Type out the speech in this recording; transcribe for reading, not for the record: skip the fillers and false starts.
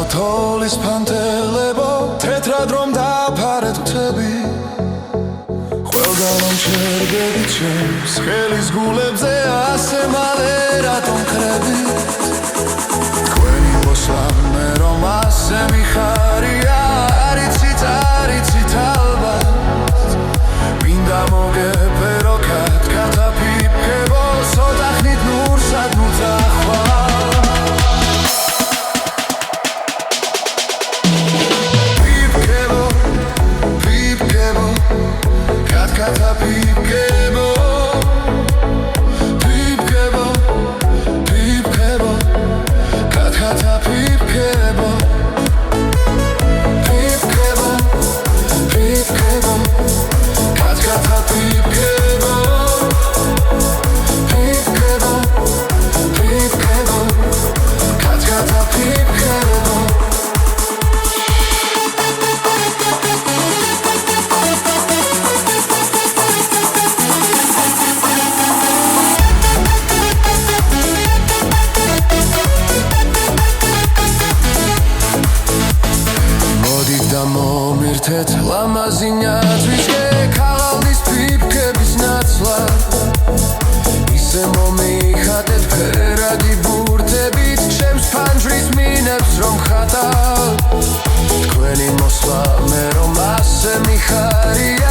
თოლის ფანტელებო თეთრად რომ დაფარეთ მთები ყველგან რომ ჩერგები ჩემს ხელის გულებზე ასე მალე რატომ ხრები თქვენი მოსამე რომ ასე მიხარია არიცით ალბათ მინდა მოგეფერო კათაფიფქებო ცოტა ხნით ნურსად მუძახვა მომირთეთ ლამაზინიათვისკე ქაღალდის ფიფქების ნაცვლად ისე მომიხატეთ ფერადი ბურთებით ჩემს ფანჯრის მინებს რომ ხატავ თქვენი მოსვლა მე რომ ასე მიხარია